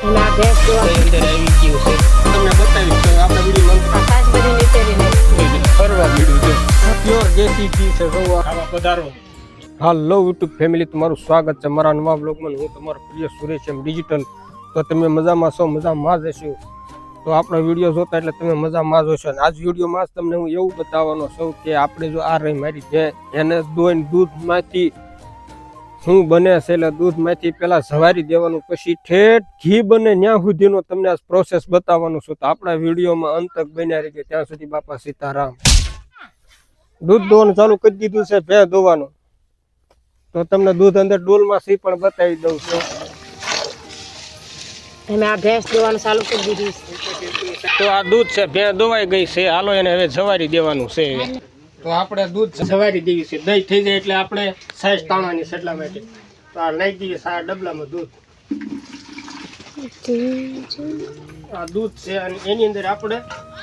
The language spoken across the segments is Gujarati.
એના ભેંસ જોવા અંદર આવી ગયું છે. તમને બતાવીશ તો આપણા વિડીયોમાં આ સાસ બધી નીચેરીને ફરવા મળ્યું છે. પ્યોર દેશી ઘી છે. જોવા આવા પધારો. હાલો યુટ્યુબ ફેમિલી, તમારું સ્વાગત છે મારા નવા બ્લોગમાં. હું તમારો પ્રિય સુરેશ એમ ડિજિટલ. તો તમે મજામાં છો, મજામાં જ હશો. તો આપણા વિડીયો જોતા એટલે તમે મજામાં જ હશો. અને આજ વિડીયોમાં તમને હું એવું બતાવવાનો છું કે આપણે જો આ રહી મારી ભેંસ, એને દોઈને દૂધમાંથી શું બને છે. એટલે દૂધમાંથી પહેલાં સવારી દેવાનું, પછી ઠેઠ ઘી બને ત્યાં સુધીનો તમને આ પ્રોસેસ બતાવવાનું છું. તો આપણા વિડીયોમાં અંત તક બન્યા રહી, ત્યાં સુધી બાપા સીતારામ. દૂધ દોવાનું ચાલુ કરી દીધું છે ભેંસ દોવાનું. તો તમને દૂધ અંદર ડોલમાં સી પણ બતાવી દઉં છું. અમે આ ભેંસ દોવાનું ચાલુ કરી દીધું છે. તો આ દૂધ છે, ભેંસ દોવાઈ ગઈ છે. હાલો એને હવે સવારી દેવાનું છે. તો આપણે દૂધ સવારી દેવી છે. દહીં થઈ જાય એટલે આપણે સાઈઝ તાણવાની છે. એટલા માટે તો આ લઈ દઈએ આ ડબલામાં દૂધ. આ દૂધ છે અને એની અંદર આપણે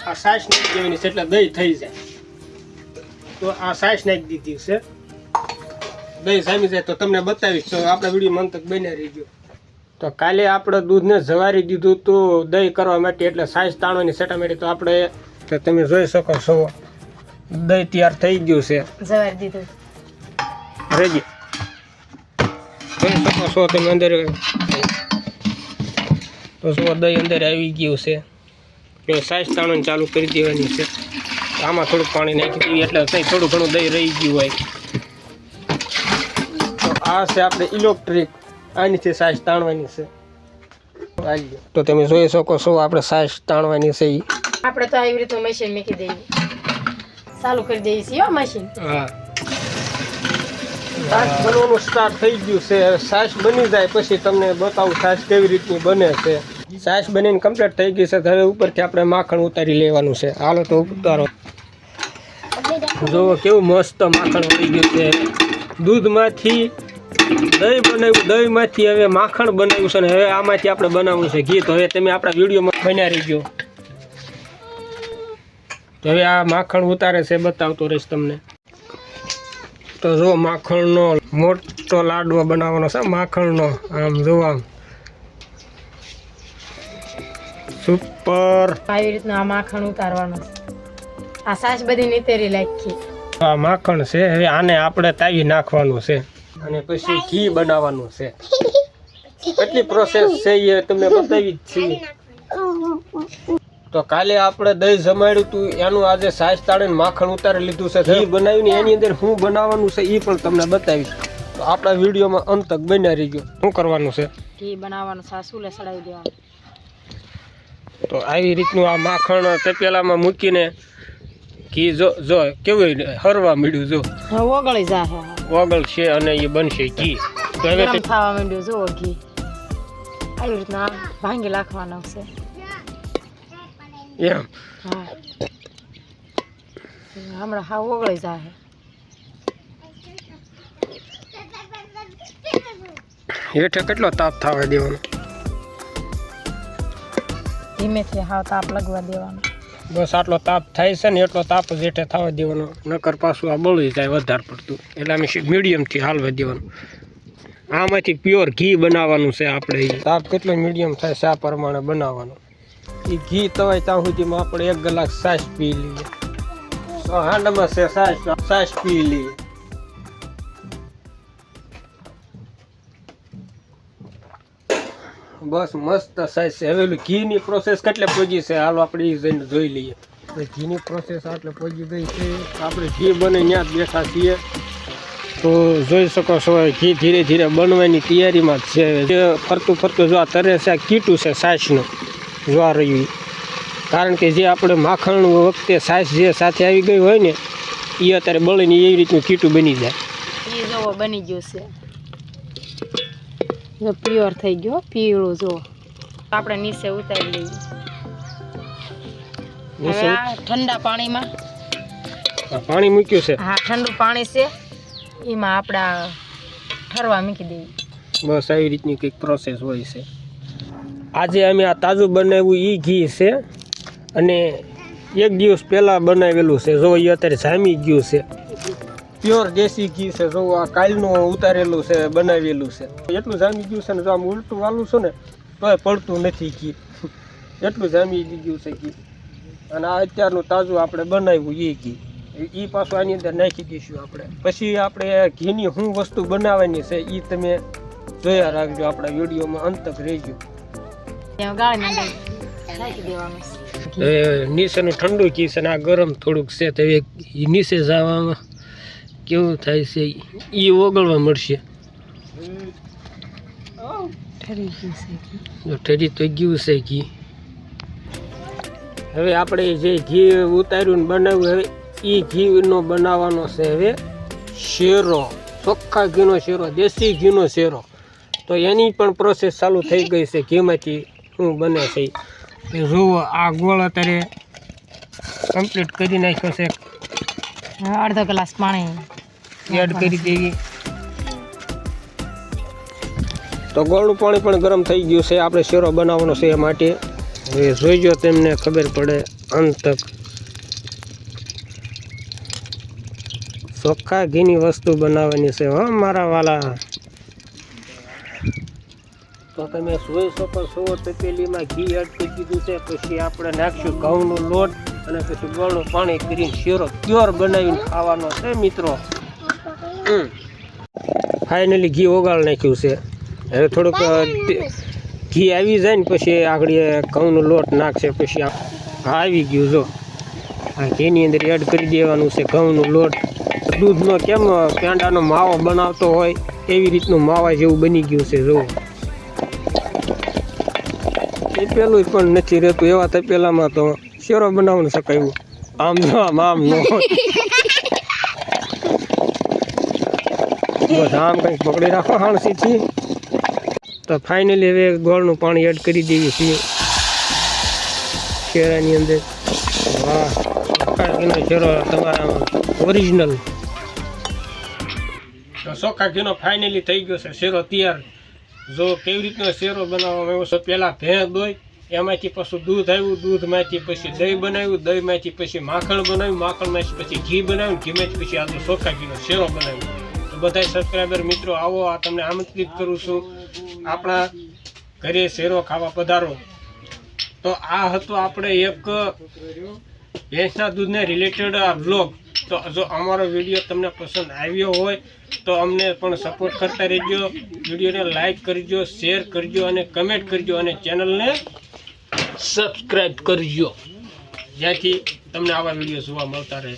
આ સાઈઝ નાખી દેવાની છે એટલે દહીં થઈ જાય. તો આ સાઈઝ નાખી દીધી છે. દહીં જામી જાય તો તમને બતાવીશ. તો આપણા વિડીયો મંતક બન્યા રહીજો. તો કાલે આપણે દૂધને જવારી દીધું તો દહીં કરવા માટે, એટલે સાઈઝ તાણવાની સેટા માટે. તો આપણે તો તમે જોઈ શકો છો દહીં તૈયાર થઈ ગયું છે. જવારી દીધું રેજી જોઈ શકો છો તમે અંદર. તો જો દહીં અંદર આવી ગયું છે. તો સાઈઝ તાણવાની ચાલુ કરી દેવાની છે. આમાં થોડુંક પાણી નાખી દઈએ એટલે કંઈ થોડું ઘણું દહીં રહી ગયું હોય. તો આ છે આપણે ઇલેક્ટ્રિક, આનીથી સાઈઝ તાણવાની છે. તો તમે જોઈ શકો છો આપણે સાઈઝ તાણવાની છે. આપણે તો આવી રીતે મશીન મૂકી દઈએ, ચાલુ કરી દઈએ છીએ હો મશીન. હા, સાઈઝ બનવાનું સ્ટાર્ટ થઈ ગયું છે. સાઈઝ બની જાય પછી તમને બતાવું સાઈઝ કેવી રીતની બને છે. સાઈઝ બનીને કમ્પ્લીટ થઈ ગઈ છે. હવે ઉપરથી આપણે માખણ ઉતારી લેવાનું છે. હાલો તો ઉતારો. જુઓ કેવું મસ્ત માખણ વળી ગયું છે. દૂધમાંથી દહીં બનાવ્યું, દહીંમાંથી હવે માખણ બનાવ્યું છે. ને હવે આમાંથી આપણે બનાવવું છે ઘી. તો હવે તમે આપણા વિડીયોમાં બન્યા રહીજો. તો હવે આ માખણ ઉતારે છે, બતાવતો રહીશ તમને. તો જો માખણનો મોટો લાડવો બનાવવાનો છે. માખણનો આમ જો આમ સુપર. આવી રીતના આ માખણ ઉતારવાનું છે. આ સાસ બધી નીતેરી લાખી. આ માખણ છે. હવે આને આપણે તાવી નાખવાનું છે અને પછી ઘી બનાવવાનું છે. કેટલી પ્રોસેસ છે એ તમને બતાવી જ છીએ. તો કાલે આપણે દહીં જમાડ્યું હતું, એનું આજે સાઈઝ તાણીને માખણ ઉતારી લીધું છે. ઘી બનાવીને એની અંદર શું બનાવવાનું છે એ પણ તમને બતાવીશ. તો આપણા વિડીયોમાં અંત તક બન્યા રહી ગયો. શું કરવાનું છે? ઘી બનાવવાનું, સાસુલે સડાવી દેવાનું. તો આવી રીતનું આ માખણ તપેલામાં મૂકીને ઘી જો કેવું હરવા મળ્યું. જો ઓગળી જાય, ઓગળ છે અને એ બનશે ઘી. તો હવે ગરમ થવા માંડ્યું. જુઓ ઘી આવી રીતના ભાંગી નાખવાનું છે. એમ હા, હમણાં હા ઓગળી જાય. હેઠે કેટલો તાપ થવા દેવાનો? ધીમેથી હાવ તાપ લગવા દેવાનો. બસ આટલો તાપ થાય છે ને એટલો તાપ જ હેઠે થવા દેવાનો. નકર પાછું આ બળી જાય વધારે પડતું. એટલે અમે મીડિયમથી હાલવા દેવાનું. આમાંથી પ્યોર ઘી બનાવવાનું છે આપણે. તાપ કેટલો મીડિયમ થાય છે આ પ્રમાણે બનાવવાનું. એ ઘી તવાય ત્યાં સુધીમાં આપણે 1 ગ્લાસ છાશ પી લઈએ. હાંડમાં છે છાશ પી લઈએ. બસ મસ્ત સાઈઝ છે. હવે ઘીની પ્રોસેસ કેટલે પહોંચી છે હાલો આપણે એ જઈને જોઈ લઈએ. ઘીની પ્રોસેસ આટલે પહોંચી ગઈ છે. આપણે ઘી બને ત્યાં જ બેઠા છીએ. તો જોઈ શકો છો ઘી ધીરે ધીરે બનવાની તૈયારીમાં જ છે. ફરતું ફરતું જો આ તરે છે, આ કીટું છે સાઈઝનું જોવા રહ્યું. કારણ કે જે આપણે માખણ વખતે સાઈઝ જે સાથે આવી ગઈ હોય ને એ અત્યારે બળીને એવી રીતનું કીટું બની જાય. એ જોવો બની ગયું છે. જો પ્યોર થઈ ગયો, પીળું. જો આપણે નીચે ઉતારી લઈએ. હવે આ ઠંડા પાણીમાં પાણી મૂક્યું છે. હા, ઠંડુ પાણી છે, એમાં આપણે ઠરવા મૂકી દઈએ. બસ આવી રીતની કંઈક પ્રોસેસ હોય છે. આજે અમે આ તાજું બનાવ્યું એ ઘી છે અને 1 દિવસ પહેલાં બનાવેલું છે. જો એ અત્યારે જામી ગયું છે. પ્યોર દેશી ઘી છે. જો આ કાલનું ઉતારેલું છે, બનાવેલું છે. એટલું જામી ગયું છે ને જો આમ ઉલટું વાલું છું ને તોય પડતું નથી ઘી, એટલું જામી ગયું છે ઘી. અને આ અત્યારનું તાજું આપણે બનાવ્યું એ ઘી, એ પાછું આની અંદર નાખી દઈશું આપણે. પછી આપણે ઘીની શું વસ્તુ બનાવવાની છે એ તમે જોયા રાખજો, આપણા વિડીયોમાં અંત તક રહેજો. હવે નીચેનું ઠંડુ ઘી છે ને આ ગરમ થોડુંક છે, તો હવે નીચે જવામાં કેવું થાય છે એ ઓગળવા મળશે. ઠરી તો ગયું છે ઘી. હવે આપણે જે ઘી ઉતાર્યું ને બનાવ્યું, હવે એ ઘીનો બનાવવાનો છે હવે શેરો, ચોખ્ખા ઘીનો શેરો, દેશી ઘીનો શેરો. તો એની પણ પ્રોસેસ ચાલુ થઈ ગઈ છે. ઘીમાંથી શું બને છે એ જુઓ. આ ગોળ અત્યારે કમ્પ્લીટ કરી નાખ્યો છે, અડધો ગ્લાસ પાણી એડ કરી દેવી. તો ગોળનું પાણી પણ ગરમ થઈ ગયું છે, આપણે શેરો બનાવવાનો છે એ માટે. હવે જોઈજો, તેમને ખબર પડે અંત તક. ચોખ્ખા ઘીની વસ્તુ બનાવવાની છે હો મારા વાલા. તો તમે જોઈ શકો છો, તપેલીમાં ઘી એડ કરી દીધું છે. પછી આપણે નાખશું ઘઉંનો લોટ અને પછી ગોળનું પાણી કરીને શેરો પ્યોર બનાવીને ખાવાનો છે મિત્રો. ફાઇનલી ઘી ઓગાળ નાખ્યું છે. હવે થોડુંક ઘી આવી જાય ને પછી આગળ ઘઉંનો લોટ નાખશે. પછી આવી ગયું જો, આ ઘીની અંદર એડ કરી દેવાનું છે ઘઉંનો લોટ. દૂધનો કેમ પેંડાનો માવો બનાવતો હોય એવી રીતનું માવા જેવું બની ગયું છે જો. એ પેલું પણ નથી રહેતું, એવા તપેલામાં તો શેરો બનાવવાનું શકાયું. આમ જો આમ નો બસ આમ કંઈક પકડી રાખો હાણસીથી. તો ફાઇનલી હવે ગોળનું પાણી એડ કરી દઈએ છીએ શેરાની અંદર. વાહ, ચોખ્ખા ઘીનો શેરો તમારા ઓરિજિનલ. તો ચોખ્ખા ઘીનો ફાઇનલી થઈ ગયો છે શેરો તૈયાર. જો કેવી રીતનો શેરો બનાવવામાં આવ્યો છે, પહેલાં ભેંસ દોઈ, એમાંથી પછી દૂધ આવ્યું, દૂધમાંથી પછી દહીં બનાવ્યું, દહીંમાંથી પછી માખણ બનાવ્યું, માખણમાંથી પછી ઘી બનાવ્યું, ઘીમાંથી પછી આ ચોખ્ખા ઘીનો શેરો બનાવ્યો. તો બધા સબસ્ક્રાઈબર મિત્રો આવો, આ તમને આમંત્રિત કરું છું આપણા ઘરે શેરો ખાવા પધારો. તો આ હતો આપણે એક ભેંસના દૂધને રિલેટેડ આ વ્લોગ. તો જો અમારો વિડીયો તમને પસંદ આવ્યો હોય તો અમને પણ સપોર્ટ કરતા રહેજો. વિડીયોને લાઈક કરજો, શેર કરજો અને કમેન્ટ કરજો અને ચેનલને સબસ્ક્રાઈબ કરજો, જેથી તમને આવા વિડીયો જોવા મળતા રહે.